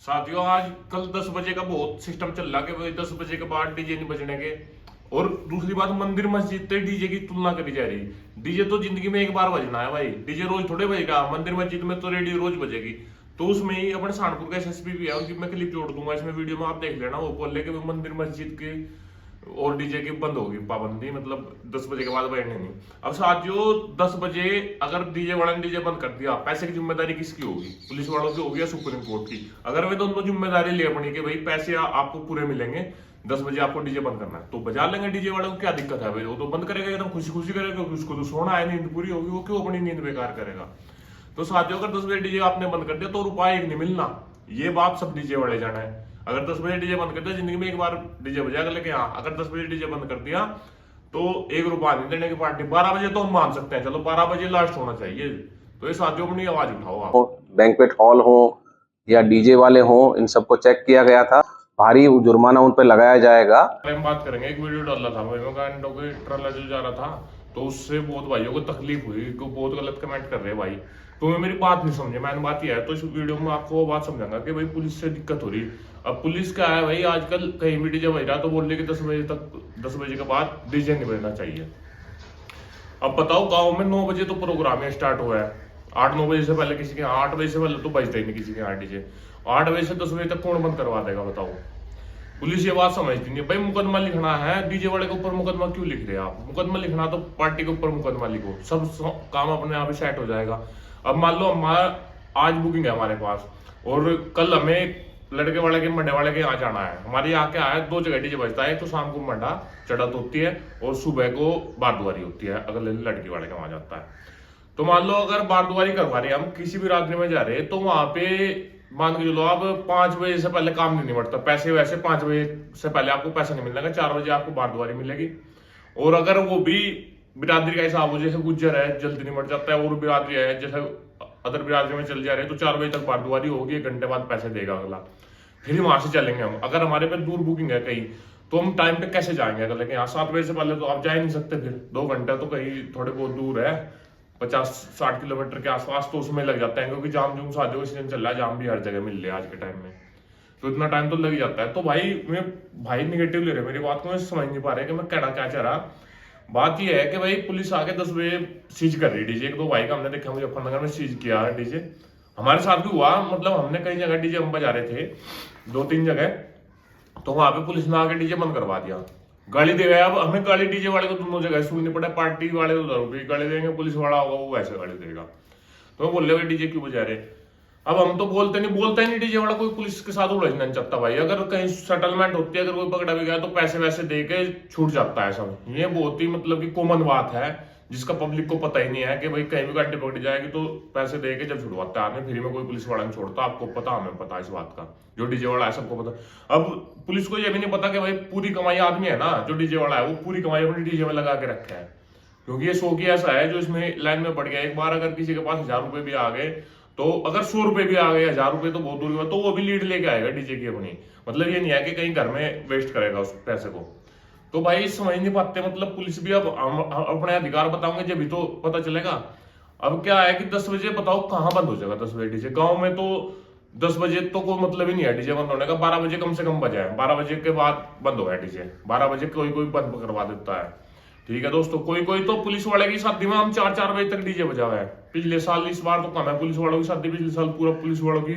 साथियों आज कल 10 बजे का बहुत सिस्टम चल रहा कि भाई 10 बजे के बाद डीजे नहीं बजने के। और दूसरी बात, मंदिर मस्जिद से डीजे की तुलना करी जा रही। डीजे तो जिंदगी में एक बार बजना है भाई, डीजे रोज थोड़े बजेगा। मंदिर मस्जिद में तो रेडियो रोज बजेगी। तो उसमें ही अपने सहारनपुर का एसएसपी भी है, उनकी मैं क्लिप जोड़ दूंगा इसमें वीडियो में, आप देख लेना। वो बोल रहे कि मंदिर मस्जिद के और डीजे की बंद होगी पाबंदी, मतलब 10 बजे के बाद बजने नहीं। अब साथियों 10 बजे अगर डीजे वाला ने डीजे बंद कर दिया, पैसे की जिम्मेदारी किसकी होगी? पुलिस वालों की होगी या सुप्रीम कोर्ट की? अगर वे दोनों जिम्मेदारी ले अपनी कि भाई पैसे आपको पूरे मिलेंगे, 10 बजे आपको डीजे बंद करना है, तो बजा लेंगे डीजे वालों को। क्या दिक्कत है भाई? वो तो बंद करेगा, एकदम खुशी खुशी करेगा, क्योंकि उसको तो सोना है, नींद पूरी होगी, वो क्यों अपनी नींद बेकार करेगा? तो साथियों अगर 10 बजे डीजे आपने बंद कर दिया तो रुपया एक नहीं मिलना, ये बात सब डीजे वाले जाना है। अगर 10 बजे डीजे बंद कर दिया, जिंदगी में एक बार डीजे बजाएगा, लेकिन हाँ अगर 10 बजे डीजे बंद कर दिया तो 1 रुपया नहीं देने की पार्टी। 12 बजे तो हम मान सकते हैं, चलो 12 बजे लास्ट होना चाहिए। तो ये साथियों अपनी आवाज उठाओ आप। बैंक्वेट हॉल हो या डीजे वाले हो, इन सबको चेक किया गया था। भारी जुर्माना उन पर लगाया जाएगा। हम बात करेंगे, एक वीडियो डाला था भाई मैं, ट्रला जो जा रहा था, तो उससे बहुत भाइयों को तकलीफ हुई, को बहुत गलत कमेंट कर रहे हैं भाई। तो मैं मेरी बात नहीं समझे, मैंने बात यह है, तो इस वीडियो में आपको वो बात समझाऊंगा कि भाई पुलिस से दिक्कत हो रही। अब पुलिस क्या है भाई, आजकल कहीं भी डीजे बज रहा तो बोल रहे कि 10 बजे तक, 10 बजे के बाद डीजे नहीं बजना चाहिए। अब बताओ गांव में 9 बजे तो प्रोग्राम स्टार्ट हुआ है, 8-9 बजे से पहले किसी के 8 बजे से पहले तो बजता ही नहीं किसी के यहाँ डीजे। 8 बजे से 10 बजे तक कौन बंद करवा देगा बताओ? पुलिस ये बात समझती नहीं भाई। मुकदमा लिखना है डीजे वाले के ऊपर, मुकदमा क्यों लिख रहे हैं आप? मुकदमा लिखना तो पार्टी के ऊपर मुकदमा लिखो, सब काम अपने आप ही सेट हो जाएगा। अब मान लो हमारा आज बुकिंग है हमारे पास, और कल हमें लड़के वाले के मंडे वाले के यहाँ जाना है। हमारे यहाँ क्या है, 2 जगह डीजे बजता है, एक तो शाम को मंडा चढ़त होती है और सुबह को बारदुआरी होती है, अगर लड़की वाले के वहां जाता है। तो मान लो अगर बारदुआरी करवा रहे हैं हम, किसी भी रात्रि में जा रहे हैं, तो वहां पे मान के चलो आप 5 बजे से पहले काम नहीं निपटता। पैसे वैसे 5 बजे से पहले आपको पैसा नहीं मिलेगा, 4 बजे आपको बारदुआरी मिलेगी। और अगर वो भी बिरादरी का हिसाब हो, जैसे गुज्जर है जल्दी निपट जाता है, और बिरादरी है जैसे अदर बिरादरी में चल जा रहे हैं, तो 4 बजे तक बारदुआरी होगी, 1 घंटे बाद पैसे देगा अगला, फिर वहां से चलेंगे हम। अगर हमारे पे दूर बुकिंग है कहीं, तो हम टाइम पे कैसे जाएंगे? अगर लेकिन यहाँ 7 बजे से पहले तो आप जा ही नहीं सकते, फिर 2 घंटे तो कहीं थोड़े बहुत दूर है, 50-60 किलोमीटर के आसपास, तो उसमें लग जाता है, क्योंकि जाम जूम शादियों सीजन चल रहा है, जाम भी हर जगह मिल रहे हैं आज के टाइम में, तो इतना टाइम तो लग ही जाता है। तो भाई निगेटिव ले रहे मेरी बात को, मैं समझ नहीं पा रहे कि मैं कहना क्या चाह रहा। बात यह है कि भाई पुलिस आके 10 बजे सीज कर रही डीजे। 1-2 भाई का हमने देखा मुजफ्फरनगर में सीज किया है डीजे, हमारे साथ भी हुआ। मतलब हमने कई जगह डीजे हम बजा रहे थे, 2-3 जगह, तो वहां पे पुलिस ने आके डीजे बंद करवा दिया, गाली दे गया। अब हमें गाली डीजे वाले को दोनों जगह सुननी पड़ा, पार्टी वाले तो 10 रुपये गाली देंगे, पुलिस वाला होगा वो वैसे गाली देगा। तो बोल रहे डीजे क्यों बजा रहे? अब हम तो बोलते ही नहीं डीजे वाला कोई पुलिस के साथ उलझना नहीं चाहता भाई। अगर कहीं सेटलमेंट होती है, अगर कोई पकड़ा भी गया तो पैसे वैसे दे के छूट जाता है सब। ये बहुत ही मतलब कि कॉमन बात है, जिसका पब्लिक को पता ही नहीं है कि भाई कहीं भी गाड़ी पकड़ी जाएगी तो पैसे दे के जब छुड़वाता है। आदमी फ्री में कोई पुलिस वाला नहीं छोड़ता, आपको पता, हमें पता इस बात का। जो डीजे वाला है सबको पता। अब पुलिस को यह भी नहीं पता कि भाई पूरी कमाई आदमी है ना, जो डीजे वाला है वो पूरी कमाई अपनी डीजे में लगा के रखा है, क्योंकि ये 100 की ऐसा है जो इसमें लाइन में पड़ गया। एक बार अगर किसी के पास 1000 रुपए भी आ गए, तो अगर 100 रुपए भी आ गए, 1000 रुपए तो बहुत दूर की बात, तो वो भी लीड लेके आएगा डीजे की अपनी। मतलब ये नहीं है कि कहीं घर में वेस्ट करेगा उस पैसे को। तो भाई समझ नहीं पाते, मतलब पुलिस भी अब अपने अधिकार बताओगे जब भी तो पता चलेगा। अब क्या है कि 10 बजे बताओ कहाँ बंद हो जाएगा 10 बजे डीजे? गाँव में तो 10 बजे तो कोई मतलब ही नहीं है डीजे बंद होने का। 12 बजे कम से कम बजाए, 12 बजे के बाद बंद हो गया डीजे, 12 बजे कोई बंद करवा देता है। ठीक है दोस्तों, कोई तो पुलिस वाले की शादी में हम 4-4 बजे तक डीजे बजा हुआ है। पिछले साल, इस बार तो कम है पुलिस वालों की शादी, पिछले साल पूरा पुलिस वालों की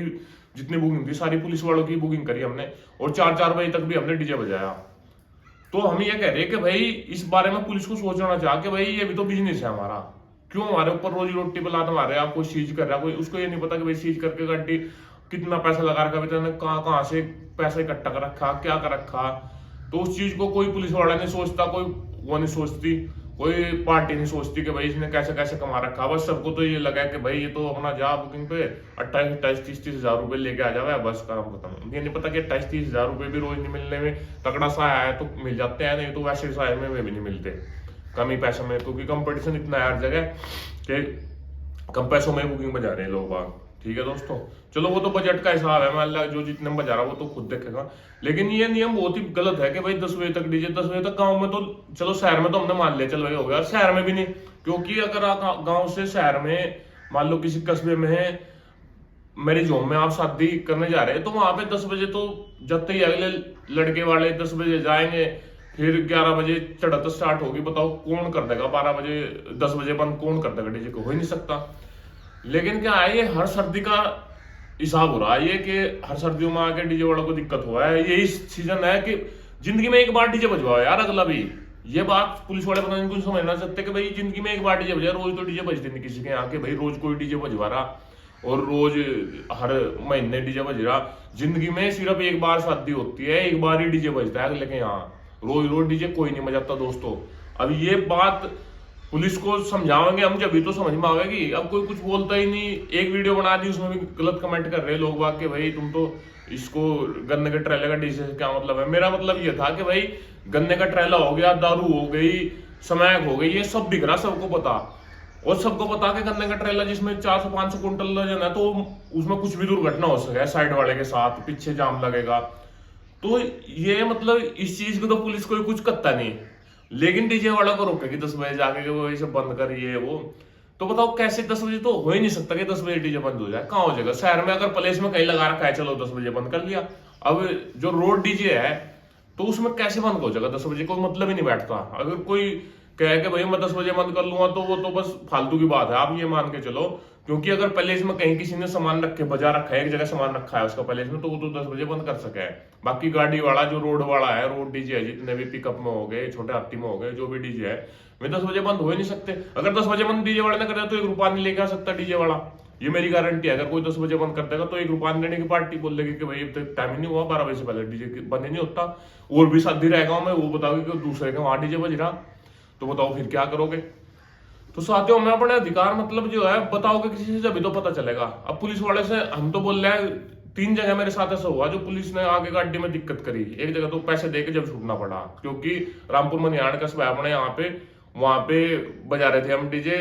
जितनी बुकिंग थी सारी पुलिस वालों की बुकिंग करी हमने, और 4-4 बजे तक भी हमने डीजे बजाया। तो हम ये कह रहे हैं कि भाई इस बारे में पुलिस को सोचना चाहिए कि भाई ये भी तो बिजनेस है हमारा, क्यों हमारे ऊपर रोजी रोटी पे लात मार रहे हैं? आप कोई सीज कर रहा है, कोई उसको ये नहीं पता कि भाई सीज करके गाड़ी कितना पैसा लगा रखा है, कहाँ से पैसा इकट्ठा कर रखा, क्या कर रखा। तो उस चीज को कोई पुलिस वाला नहीं सोचता, कोई वो नहीं सोचती, कोई पार्टी नहीं सोचती कि भाई इसने कैसे कैसे कमा रखा। बस सबको तो ये लगा कि भाई ये तो अपना जा बुकिंग पे 28-30 हजार रुपए लेके आ जावे, बस काम खत्म। ये नहीं पता कि 28-30 हजार रुपए भी रोज नहीं मिलने में, तगड़ा सा है तो मिल जाते हैं, नहीं तो वैसे साय में भी नहीं मिलते, कम ही पैसों में, क्योंकि कंपटीशन इतना है हर जगह कि कम पैसों में बुकिंग बजा रहे हैं लोग बाग। ठीक है दोस्तों, चलो वो तो बजट का हिसाब है, मान लो जो जितने में बजा रहा वो तो खुद देखेगा। लेकिन ये नियम बहुत ही गलत है कि भाई 10 बजे तक डीजे, 10 बजे तक। गांव में तो चलो, शहर में तो हमने मान लिया चल भाई हो गया, शहर में भी नहीं। क्योंकि अगर आप गांव से शहर में मान लो किसी कस्बे में मेरी जोम में आप शादी करने जा रहे हैं तो वहां पे 10 बजे तो जब तक अगले लड़के वाले 10 बजे जाएंगे, फिर 11 बजे चढ़त स्टार्ट होगी। बताओ कौन कर देगा 12 बजे 10 बजे बंद, कौन कर देगा डीजे को? हो ही नहीं सकता। लेकिन क्या है, ये हर सर्दी का हिसाब हो रहा है ये कि हर सर्दियों में आके डीजे वालों को दिक्कत हुआ है। यही सीजन है कि जिंदगी में एक बार डीजे बजवाओ यार अगला भी। ये बात पुलिस वाले पता नहीं कुछ समझना चाहते कि भाई जिंदगी में एक बार डीजे बजा, रोज तो डीजे बजते नहीं किसी के यहाँ के, भाई रोज कोई डीजे बजवा रहा और रोज हर महीने डीजे बज रहा। जिंदगी में सिर्फ एक बार शादी होती है, एक बार ही डीजे बजता है अगले के यहाँ, रोज रोज डीजे कोई नहीं बजाता दोस्तों। अब ये बात पुलिस को समझाएंगे हम जब भी तो समझ में आएगी। अब कोई कुछ बोलता ही नहीं, एक वीडियो बना दी उसमें भी गलत कमेंट कर रहे हैं लोग बाग के भाई तुम तो इसको गन्ने के ट्रेले का डीजे से क्या मतलब है। मेरा मतलब ये था कि भाई गन्ने का ट्रेला हो गया, दारू हो गई, समैक हो गई, ये सब बिक रहा, सबको पता। और सबको पता कि गन्ने का ट्रेला जिसमें 400-500 कुंटल वजन है तो उसमें कुछ भी दुर्घटना हो सके साइड वाले के साथ, पीछे जाम लगेगा। तो ये मतलब इस चीज को तो पुलिस कोई कुछ करता नहीं, लेकिन डीजे वाला को रोकेगी 10 बजे जाके कि वो इसे बंद करिए वो। तो बताओ कैसे 10 बजे तो हो ही नहीं सकता कि 10 बजे डीजे बंद हो जाए, कहाँ हो जाएगा? शहर में अगर प्लेस में कहीं लगा रखा है चलो 10 बजे बंद कर लिया। अब जो रोड डीजे है तो उसमें कैसे बंद हो जाएगा 10 बजे? कोई मतलब ही नहीं बैठता। अगर कोई कहे कि भाई मैं 10 बजे बंद कर लूंगा तो वो तो बस फालतू की बात है, आप ये मान के चलो। क्योंकि अगर पहले इसमें कहीं किसी ने सामान रखे बजा रखा है, एक जगह सामान रखा है उसका पहले इसमें, तो वो तो 10 बजे बंद कर सके है। बाकी गाड़ी वाला जो रोड वाला है, रोड डीजे है, जितने भी पिकअप में हो गए, छोटे हाथी में हो गए, जो भी डीजे है वे 10 बजे बंद हो ही नहीं सकते। अगर 10 बजे बंद डीजे वाले ने करे तो 1 रुपया नहीं लेके आ सकता डीजे वाला, ये मेरी गारंटी है। अगर कोई 10 बजे बंद कर देगा तो 1 रुपया देने की पार्टी बोल देगी कि भाई अब तक टाइम ही नहीं हुआ, 12 बजे से पहले डीजे बंद ही नहीं होता। और भी शादी रहेगा मैं वो बताओगे कि दूसरे के वहां डीजे बज रहा, तो बताओ फिर क्या करोगे? तो साथियों मैं अपने अधिकार मतलब जो है बताओगे किसी से जब तो पता चलेगा। अब पुलिस वाले से हम तो बोल रहे हैं, 3 जगह मेरे साथ ऐसा हुआ जो पुलिस ने आगे गाड़ी में दिक्कत करी। एक जगह तो पैसे देके जब छूटना पड़ा, क्योंकि रामपुर मनियाण का स्वयं अपने यहाँ पे वहां पे बजा रहे थे हम डीजे,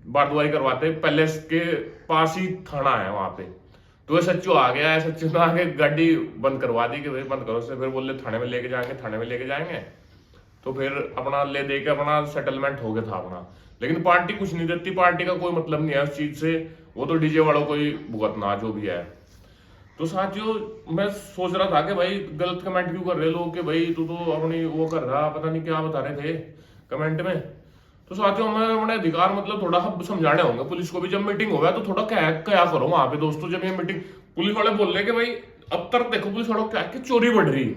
बारदुआरी करवाते, पैलेस के पास ही थाना है वहां पे। तो सच्चू आ गया है, सच्चू ने आगे गाड़ी बंद करवा दी कि भाई बंद करो से, फिर बोले थाने में लेके जाएंगे, थाने में लेके जाएंगे। तो फिर अपना ले दे के अपना सेटलमेंट हो गया था अपना। लेकिन पार्टी कुछ नहीं देती, पार्टी का कोई मतलब नहीं है उस चीज से, वो तो डीजे वालों को ही भुगतना जो भी है। तो साथियों मैं सोच रहा था कि भाई गलत कमेंट क्यों कर रहे लोग कि भाई तू तो अपनी वो कर रहा, पता नहीं क्या बता रहे थे कमेंट में। तो साथियों मैं अपने अधिकार मतलब थोड़ा समझाने होंगे पुलिस को भी। जब मीटिंग हो गया तो थोड़ा क्या क्या करो वहां पे दोस्तों। जब ये मीटिंग पुलिस वाले बोल रहे कि भाई अब तक देखो पुलिस वालों क्या कि चोरी बढ़ रही।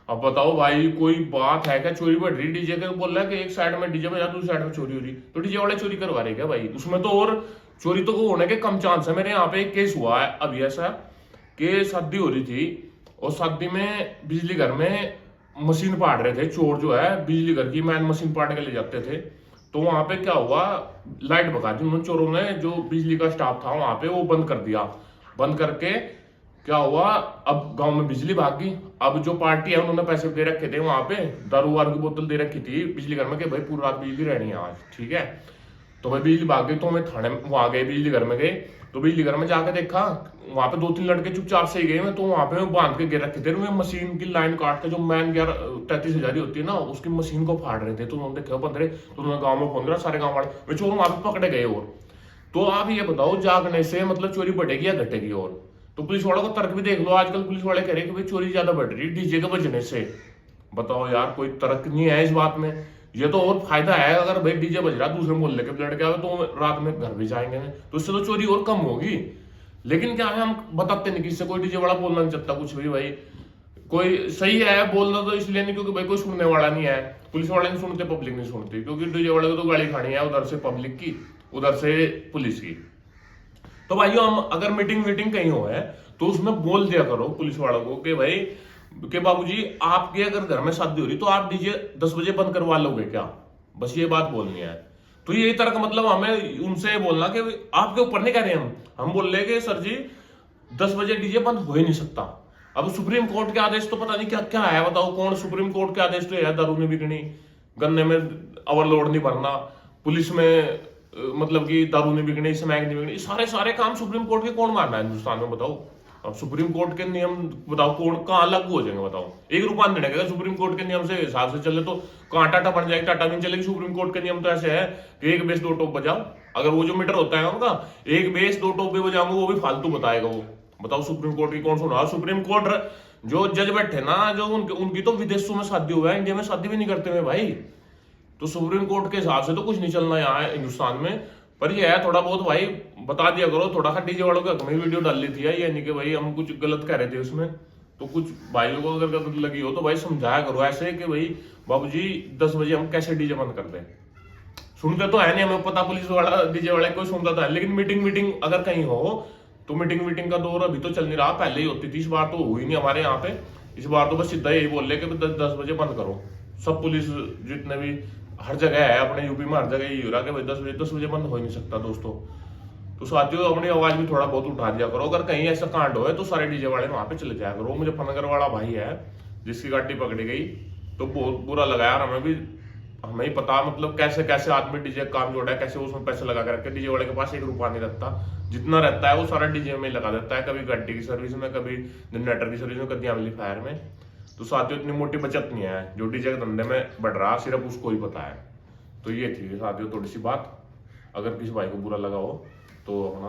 अब बताओ भाई कोई बात है क्या? चोरी बढ़ रही, डीजे का बोल रहा है कि एक साइड में डीजे बजा दूसरी साइड में चोरी हो रही, तो डीजे वाले चोरी करवा रहे क्या भाई? उसमें तो और चोरी तो होने के कम चांस है। मेरे यहाँ पे एक केस हुआ है अभी ऐसा कि शादी हो रही थी और शादी में बिजली घर में मशीन पाड़ रहे थे चोर, जो है बिजली घर की मैन मशीन पाड़ के ले जाते थे। तो वहां पे क्या हुआ, लाइट भगा दी उन चोरों ने, जो बिजली का स्टाफ था वहां पे वो बंद कर दिया। बंद करके क्या हुआ, अब गांव में बिजली भाग गई। अब जो पार्टी है उन्होंने पैसे दे रखे थे वहां पे, दारू वारू की बोतल दे रखी थी बिजली घर में कि भाई पूरी रात बिजली रहनी है आज, ठीक है। तो भाई बिजली भाग गई, तो मैं थाने में वहां गए, बिजली घर में गए। तो बिजली घर में जाके देखा वहां पे 2-3 लड़के चुपचाप से ही गए मैं, तो वहां पे बांध के गिर रखे थे मशीन की लाइन काट के, जो मैन 33,000 होती है ना उसकी मशीन को फाड़ रहे थे। तो उन्होंने देखा बंद रहे, तो उन्होंने गाँव में फोन करा, सारे गाँव वाले चोर वहां पे पकड़े गए। और तो आप ये बताओ जागने से मतलब चोरी बढ़ेगी या घटेगी? और तो पुलिस वालों का तर्क भी देख लो, आजकल पुलिस वाले कह रहे हैं कि भाई चोरी ज्यादा बढ़ रही है डीजे के बजने से। बताओ यार कोई तर्क नहीं है इस बात में। ये तो और फायदा है, अगर भाई डीजे बज रहा दूसरे मोहल्ले के लड़के आए तो रात में घर भी जाएंगे तो इससे तो चोरी और कम होगी। लेकिन क्या है हम बताते नहीं, किसी से कोई डीजे वाला बोलना नहीं चाहता कुछ भी भाई। कोई सही है बोलना तो इसलिए नहीं क्योंकि भाई कोई सुनने वाला नहीं है, पुलिस वाले नहीं सुनते, पब्लिक नहीं सुनती, क्योंकि डीजे वाले को तो गाड़ी खानी है, उधर से पब्लिक की उधर से पुलिस की। तो भाइयों हम अगर मीटिंग कहीं हो है तो उसमें बोल दिया करो पुलिस वालों को कि भाई कि बाबूजी आपके अगर घर में शादी हो रही तो आप डीजे 10 बजे बंद करवा लोगे क्या? बस ये बात बोलनी है। तो यही तरह का मतलब हमें उनसे बोलना कि आपके ऊपर नहीं कह रहे हम बोल रहे कि सर जी 10 बजे डीजे बंद हो ही नहीं सकता। अब सुप्रीम कोर्ट के आदेश तो पता नहीं क्या क्या है, बताओ कौन सुप्रीम कोर्ट के आदेश तो है दारू नहीं बिकनी, गन्ने में ओवरलोड नहीं भरना, पुलिस में मतलब कि दारू नहीं बिकनी, स्मैक नहीं बिकनी, सारे काम सुप्रीम कोर्ट के कौन मानना है हिंदुस्तान में? बताओ अब सुप्रीम कोर्ट के नियम बताओ कौन कहाँ लागू हो जाएंगे बताओ। एक रुपया नहीं देगा सुप्रीम कोर्ट के नियम से हिसाब से चले तो कहाँ टाटा बन जाएगी, टाटा भी नहीं चलेगी। सुप्रीम कोर्ट के नियम तो ऐसे है कि एक बेस दो टॉप बजाओ, अगर वो जो मीटर होता है उनका एक बेस दो टॉप भी बजाऊंगा वो भी फालतू बताएगा वो। बताओ सुप्रीम कोर्ट की कौन सुना। सुप्रीम कोर्ट जो जज बैठे ना जो उनकी तो विदेशों में शादी हुआ है, इंडिया में शादी भी नहीं करते हैं भाई। तो सुप्रीम कोर्ट के हिसाब से तो कुछ नहीं चलना यहाँ हिंदुस्तान में। पर ये है थोड़ा बहुत भाई बता दिया करो, थोड़ा सा डीजे वालों के हक में वीडियो डाल ली थी ये नहीं कि भाई हम कुछ गलत कह रहे थे उसमें। तो कुछ भाइयों को अगर गलत लगी हो तो भाई समझाया करो ऐसे कि भाई बाबूजी 10 बजे हम कैसे डीजे बंद कर दें। सुनते तो है नहीं, हमें पता पुलिस वाला डीजे वाला कोई सुनता तो है, लेकिन मीटिंग अगर कहीं हो तो मीटिंग का दौर अभी तो चल नहीं रहा, पहले ही होती थी। इस बार तो हुई नहीं हमारे यहाँ पे। इस बार तो बस सीधा यही बोल रहे कि 10 बजे बंद करो। सब पुलिस जितने भी हर जगह है अपने यूपी में हर जगह यही हो रहा कि भाई 10 बजे बंद हो ही नहीं सकता दोस्तों। तो साथियों अपनी आवाज भी थोड़ा बहुत उठा दिया करो, अगर कहीं ऐसा कांड हो तो सारे डीजे वाले वहां पे चले जाया करो। मुजफ्फरनगर वाला भाई है जिसकी गाड़ी पकड़ी गई तो बहुत बुरा लगा यार, हमें ही पता मतलब कैसे कैसे आदमी डीजे काम जोड़ा है, कैसे उसमें पैसे लगा के रखे। डीजे वाले के पास 1 रुपया नहीं रहता, जितना रहता है वो सारा डीजे में लगा देता है, कभी गाड़ी की सर्विस में, कभी जनरेटर की सर्विस में, कभी एम्पलीफायर में। तो साथियों इतनी मोटी बचत नहीं है जो डीजे के धंधे में बढ़ रहा, सिर्फ उसको ही पता है। तो ये थी साथियों थोड़ी सी बात, अगर किसी भाई को बुरा लगा हो तो अपना